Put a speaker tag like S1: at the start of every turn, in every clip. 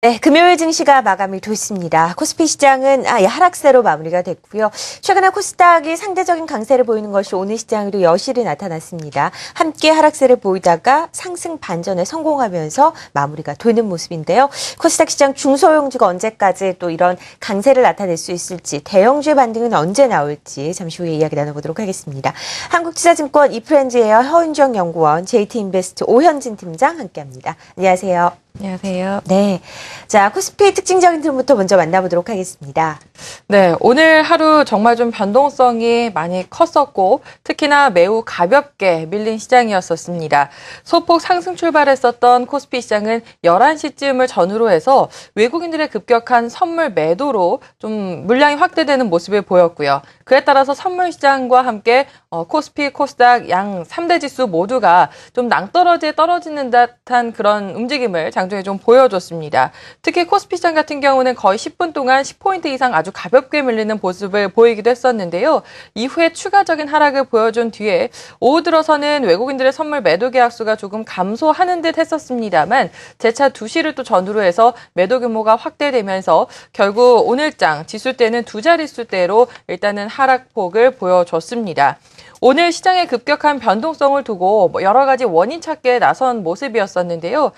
S1: 네, 금요일 증시가 마감이 됐습니다. 코스피 시장은 하락세로 마무리가 됐고요. 최근에 코스닥이 상대적인 강세를 보이는 것이 오늘 시장에도 여실히 나타났습니다. 함께 하락세를 보이다가 상승 반전에 성공하면서 마무리가 되는 모습인데요. 코스닥 시장 중소형주가 언제까지 또 이런 강세를 나타낼 수 있을지, 대형주의 반등은 언제 나올지 잠시 후에 이야기 나눠보도록 하겠습니다. 한국투자증권 이프렌즈에어 허은정 연구원, JT인베스트 오현진 팀장 함께합니다. 안녕하세요.
S2: 안녕하세요.
S1: 네. 자, 코스피 특징적인 흐름부터 먼저 만나보도록 하겠습니다.
S2: 네, 오늘 하루 정말 좀 변동성이 많이 컸었고 특히나 매우 가볍게 밀린 시장이었었습니다. 소폭 상승 출발했었던 코스피 시장은 11시쯤을 전후로 해서 외국인들의 급격한 선물 매도로 좀 물량이 확대되는 모습을 보였고요. 그에 따라서 선물 시장과 함께 코스피, 코스닥 양 3대 지수 모두가 좀 낭떠러지에 떨어지는 듯한 그런 움직임을 장중에 좀 보여줬습니다. 특히 코스피 시장 같은 경우는 거의 10분 동안 10포인트 이상 아주 가볍게 밀리는 모습을 보이기도 했었는데요. 이후에 추가적인 하락을 보여준 뒤에 오후 들어서는 외국인들의 선물 매도 계약수가 조금 감소하는 듯 했었습니다만 재차 2시를 또 전후로 해서 매도 규모가 확대되면서 결국 오늘장 지수대는 두 자릿수대로 일단은 하락폭을 보여줬습니다. 오늘 시장의 급격한 변동성을 두고 여러 가지 원인 찾기에 나선 모습이었었는데요.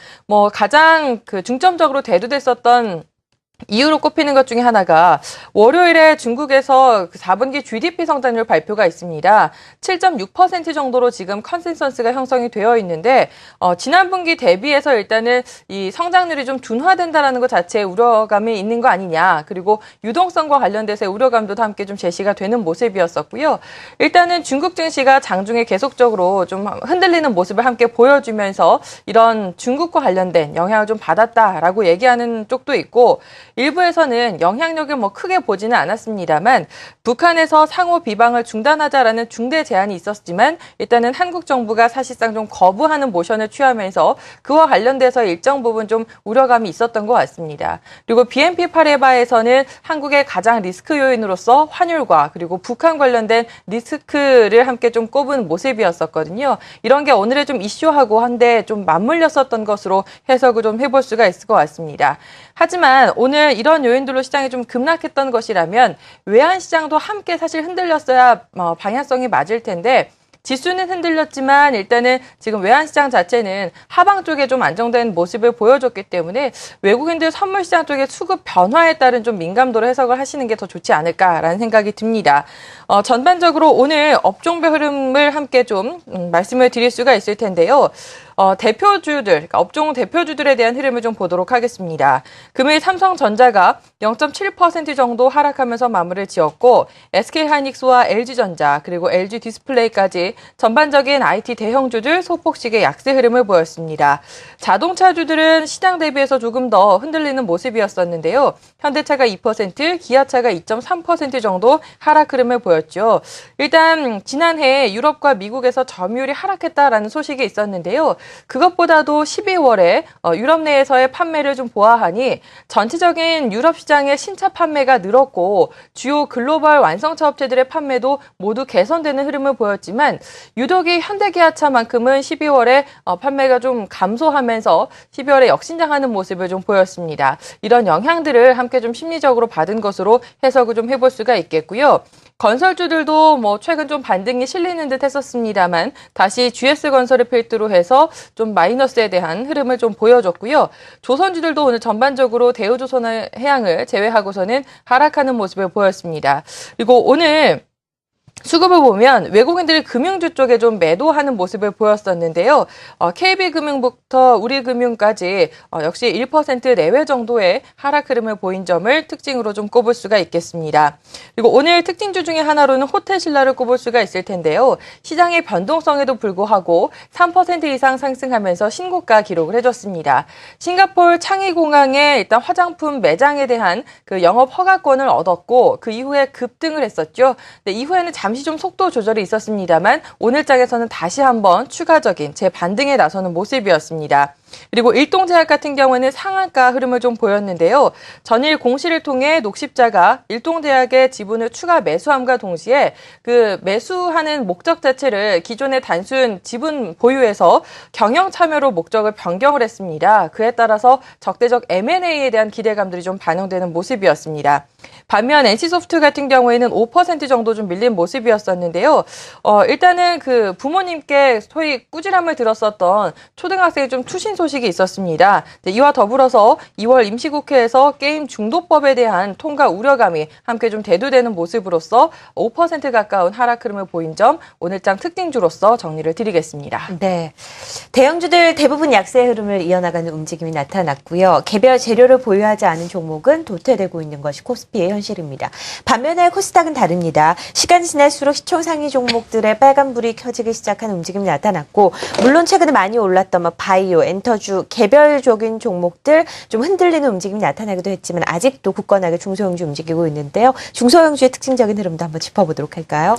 S2: 가장 중점적으로 대두됐었던 이유로 꼽히는 것 중에 하나가 월요일에 중국에서 4분기 GDP 성장률 발표가 있습니다. 7.6% 정도로 지금 컨센서스가 형성이 되어 있는데 지난 분기 대비해서 일단은 이 성장률이 좀 둔화된다라는 것 자체에 우려감이 있는 거 아니냐. 그리고 유동성과 관련돼서 우려감도 함께 좀 제시가 되는 모습이었었고요. 일단은 중국 증시가 장중에 계속적으로 좀 흔들리는 모습을 함께 보여주면서 이런 중국과 관련된 영향을 좀 받았다라고 얘기하는 쪽도 있고 일부에서는 영향력을 크게 보지는 않았습니다만 북한에서 상호 비방을 중단하자라는 중대 제안이 있었지만 일단은 한국 정부가 사실상 좀 거부하는 모션을 취하면서 그와 관련돼서 일정 부분 좀 우려감이 있었던 것 같습니다. 그리고 BNP 파레바에서는 한국의 가장 리스크 요인으로서 환율과 그리고 북한 관련된 리스크를 함께 좀 꼽은 모습이었었거든요. 이런 게 오늘의 좀 이슈하고 한데 좀 맞물렸었던 것으로 해석을 좀 해볼 수가 있을 것 같습니다. 하지만 오늘 이런 요인들로 시장이 좀 급락했던 것이라면 외환시장도 함께 사실 흔들렸어야 방향성이 맞을 텐데 지수는 흔들렸지만 일단은 지금 외환시장 자체는 하방 쪽에 좀 안정된 모습을 보여줬기 때문에 외국인들 선물시장 쪽의 수급 변화에 따른 좀 민감도로 해석을 하시는 게 더 좋지 않을까라는 생각이 듭니다. 전반적으로 오늘 업종별 흐름을 함께 좀 말씀을 드릴 수가 있을 텐데요. 대표주들, 그러니까 업종 대표주들에 대한 흐름을 좀 보도록 하겠습니다. 금일 삼성전자가 0.7% 정도 하락하면서 마무리를 지었고 SK하이닉스와 LG전자 그리고 LG디스플레이까지 전반적인 IT 대형주들 소폭씩의 약세 흐름을 보였습니다. 자동차주들은 시장 대비해서 조금 더 흔들리는 모습이었었는데요. 현대차가 2%, 기아차가 2.3% 정도 하락 흐름을 보였죠. 일단 지난해 유럽과 미국에서 점유율이 하락했다라는 소식이 있었는데요. 그것보다도 12월에 유럽 내에서의 판매를 좀 보아하니 전체적인 유럽 시장의 신차 판매가 늘었고 주요 글로벌 완성차 업체들의 판매도 모두 개선되는 흐름을 보였지만 유독이 현대기아차만큼은 12월에 판매가 좀 감소하면서 12월에 역신장하는 모습을 좀 보였습니다. 이런 영향들을 함께 좀 심리적으로 받은 것으로 해석을 좀 해볼 수가 있겠고요. 건설주들도 최근 좀 반등이 실리는 듯 했었습니다만 다시 GS건설을 필두로 해서 좀 마이너스에 대한 흐름을 좀 보여줬고요. 조선주들도 오늘 전반적으로 대우조선해양을 제외하고서는 하락하는 모습을 보였습니다. 그리고 오늘 수급을 보면 외국인들이 금융주 쪽에 좀 매도하는 모습을 보였었는데요. KB금융부터 우리금융까지 역시 1% 내외 정도의 하락 흐름을 보인 점을 특징으로 좀 꼽을 수가 있겠습니다. 그리고 오늘 특징주 중에 하나로는 호텔신라를 꼽을 수가 있을 텐데요. 시장의 변동성에도 불구하고 3% 이상 상승하면서 신고가 기록을 해줬습니다. 싱가포르 창의공항에 일단 화장품 매장에 대한 그 영업 허가권을 얻었고 그 이후에 급등을 했었죠. 네, 이후에는 잠시 좀 속도 조절이 있었습니다만 오늘장에서는 다시 한번 추가적인 재반등에 나서는 모습이었습니다. 그리고 일동제약 같은 경우에는 상한가 흐름을 좀 보였는데요. 전일 공시를 통해 녹십자가 일동제약의 지분을 추가 매수함과 동시에 그 매수하는 목적 자체를 기존의 단순 지분 보유에서 경영 참여로 목적을 변경을 했습니다. 그에 따라서 적대적 M&A에 대한 기대감들이 좀 반영되는 모습이었습니다. 반면 NC소프트 같은 경우에는 5% 정도 좀 밀린 모습이었었는데요. 일단은 그 부모님께 소위 꾸지람을 들었었던 초등학생이 좀 추신 소식이 있었습니다. 이와 더불어서 2월 임시국회에서 게임 중독법에 대한 통과 우려감이 함께 좀 대두되는 모습으로서 5% 가까운 하락 흐름을 보인 점 오늘장 특징주로서 정리를 드리겠습니다.
S1: 네, 대형주들 대부분 약세 흐름을 이어나가는 움직임이 나타났고요. 개별 재료를 보유하지 않은 종목은 도태되고 있는 것이 코스피의 현실입니다. 반면에 코스닥은 다릅니다. 시간이 지날수록 시총 상위 종목들의 빨간불이 켜지기 시작한 움직임이 나타났고, 물론 최근에 많이 올랐던 바이오, 엔터주, 개별적인 종목들 좀 흔들리는 움직임이 나타나기도 했지만 아직도 굳건하게 중소형주 움직이고 있는데요. 중소형주의 특징적인 흐름도 한번 짚어보도록 할까요?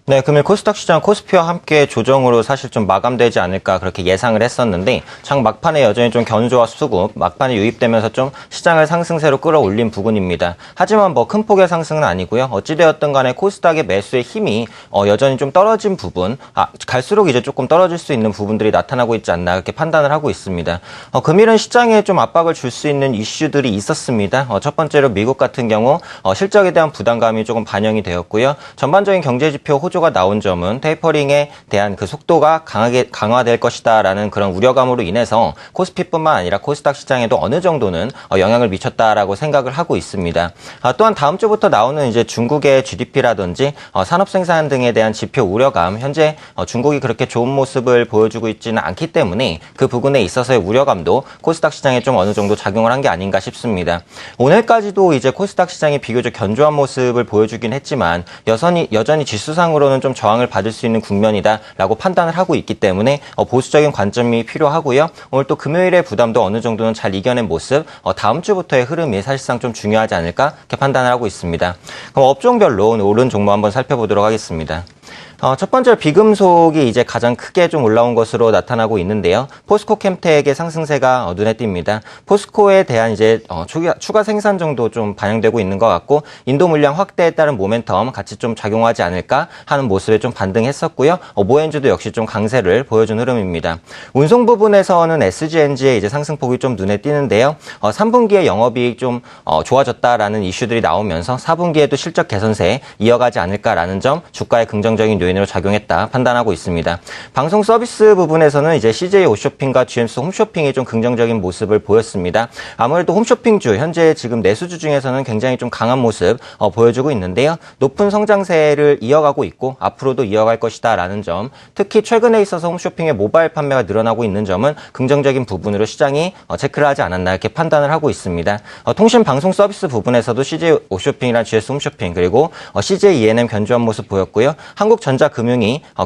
S3: 네, 금일 코스닥 시장 코스피와 함께 조정으로 사실 좀 마감되지 않을까 그렇게 예상을 했었는데 장 막판에 여전히 좀 견조와 수급, 막판에 유입되면서 좀 시장을 상승세로 끌어올린 부분입니다. 하지만 뭐 큰 폭의 상승은 아니고요. 어찌되었든 간에 코스닥의 매수의 힘이 여전히 좀 떨어진 부분, 갈수록 이제 조금 떨어질 수 있는 부분들이 나타나고 있지 않나 그렇게 판단을 하고 있습니다. 금일은 시장에 좀 압박을 줄 수 있는 이슈들이 있었습니다. 첫 번째로 미국 같은 경우 실적에 대한 부담감이 조금 반영이 되었고요. 전반적인 경제 지표 호조가 나온 점은 테이퍼링에 대한 그 속도가 강화될 것이다라는 그런 우려감으로 인해서 코스피뿐만 아니라 코스닥 시장에도 어느 정도는 영향을 미쳤다라고 생각을 하고 있습니다. 또한 다음 주부터 나오는 이제 중국의 GDP라든지 산업 생산 등에 대한 지표 우려감, 현재 중국이 그렇게 좋은 모습을 보여주고 있지는 않기 때문에 그 부분에 있어서의 우려감도 코스닥 시장에 좀 어느 정도 작용을 한 게 아닌가 싶습니다. 오늘까지도 이제 코스닥 시장이 비교적 견조한 모습을 보여주긴 했지만 여전히 지수상으로는 좀 저항을 받을 수 있는 국면이다라고 판단을 하고 있기 때문에 보수적인 관점이 필요하고요. 오늘 또 금요일의 부담도 어느 정도는 잘 이겨낸 모습, 다음 주부터의 흐름이 사실상 좀 중요하지 않을까 이렇게 판단을 하고 있습니다. 그럼 업종별로 오늘 오른 종목 한번 살펴보도록 하겠습니다. 첫 번째로 비금속이 이제 가장 크게 좀 올라온 것으로 나타나고 있는데요. 포스코 캠텍의 상승세가 눈에 띕니다. 포스코에 대한 이제 추가 생산 정도 좀 반영되고 있는 것 같고, 인도 물량 확대에 따른 모멘텀 같이 좀 작용하지 않을까 하는 모습에 좀 반등했었고요. 모엔주도 역시 좀 강세를 보여준 흐름입니다. 운송 부분에서는 SGNG의 이제 상승폭이 좀 눈에 띄는데요. 3분기에 영업이익 좀 좋아졌다라는 이슈들이 나오면서 4분기에도 실적 개선세 이어가지 않을까라는 점, 주가의 긍정적인 요인으로 작용했다 판단하고 있습니다. 방송 서비스 부분에서는 이제 CJ 오쇼핑과 GMS 홈쇼핑이 좀 긍정적인 모습을 보였습니다. 아무래도 홈쇼핑주 현재 지금 내수주 중에서는 굉장히 좀 강한 모습 보여주고 있는데요. 높은 성장세를 이어가고 있고 앞으로도 이어갈 것이다라는 점, 특히 최근에 있어서 홈쇼핑의 모바일 판매가 늘어나고 있는 점은 긍정적인 부분으로 시장이 체크를 하지 않았나 이렇게 판단을 하고 있습니다. 통신 방송 서비스 부분에서도 CJ 오쇼핑이랑 GS 홈쇼핑 그리고 CJ E&M 견조한 모습 보였고요. 한국전자금융이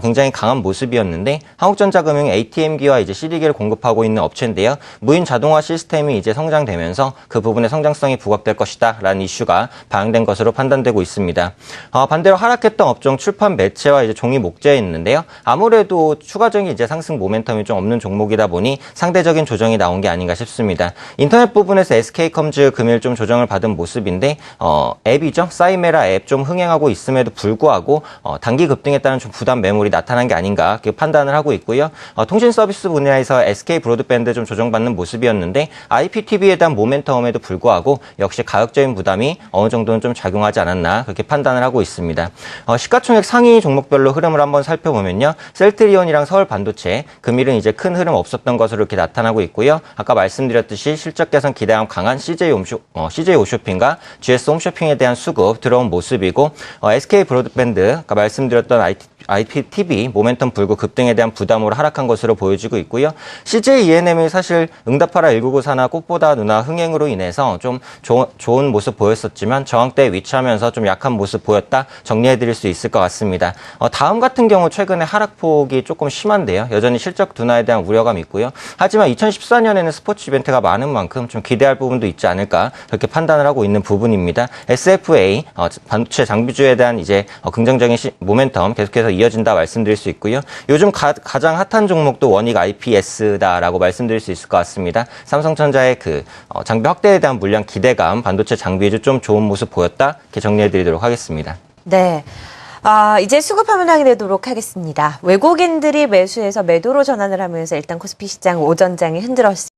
S3: 굉장히 강한 모습이었는데, 한국전자금융이 ATM기와 이제 CD기를 공급하고 있는 업체인데요. 무인 자동화 시스템이 이제 성장되면서 그 부분의 성장성이 부각될 것이다라는 이슈가 반영된 것으로 판단되고 있습니다. 반대로 하락했던 업종 출판 매체와 이제 종이 목재에 있는데요. 아무래도 추가적인 이제 상승 모멘텀이 좀 없는 종목이다 보니 상대적인 조정이 나온 게 아닌가 싶습니다. 인터넷 부분에서 SK컴즈 금일 좀 조정을 받은 모습인데, 앱이죠. 사이메라 앱 좀 흥행하고 있음에도 불구하고 단기 급등에 따른 좀 부담 매물이 나타난 게 아닌가 이렇게 판단을 하고 있고요. 통신 서비스 분야에서 SK 브로드밴드 좀 조정받는 모습이었는데, IPTV에 대한 모멘텀에도 불구하고 역시 가격적인 부담이 어느 정도는 좀 작용하지 않았나 그렇게 판단을 하고 있습니다. 시가총액 상위 종목별로 흐름을 한번 살펴보면요. 셀트리온이랑 서울반도체 금일은 이제 큰 흐름 없었던 것으로 이렇게 나타나고 있고요. 아까 말씀드렸듯이 실적 개선 기대감 강한 CJ 오쇼핑과 GS 홈쇼핑에 대한 수급 들어온 모습이고, SK 브로드밴드 아까 말씀드렸던 IPTV, 모멘텀 불구 급등에 대한 부담으로 하락한 것으로 보여지고 있고요. CJ ENM이 사실 응답하라 1994나 꽃보다 누나 흥행으로 인해서 좀 좋은 모습 보였었지만 저항대에 위치하면서 좀 약한 모습 보였다 정리해드릴 수 있을 것 같습니다. 다음 같은 경우 최근에 하락폭이 조금 심한데요. 여전히 실적 둔화에 대한 우려감이 있고요. 하지만 2014년에는 스포츠 이벤트가 많은 만큼 좀 기대할 부분도 있지 않을까 그렇게 판단을 하고 있는 부분입니다. SFA 반도체 장비주에 대한 이제 긍정적인 모멘텀 계속해서 이어진다 말씀드릴 수 있고요. 요즘 가장 핫한 종목도 원익 IPS다라고 말씀드릴 수 있을 것 같습니다. 삼성전자의 그 장비 확대에 대한 물량 기대감, 반도체 장비주 좀 좋은 모습 보였다 이렇게 정리해드리도록 하겠습니다.
S1: 네. 이제 수급 화면 확인하도록 하겠습니다. 외국인들이 매수해서 매도로 전환을 하면서 일단 코스피 시장 오전장이 흔들었습니다.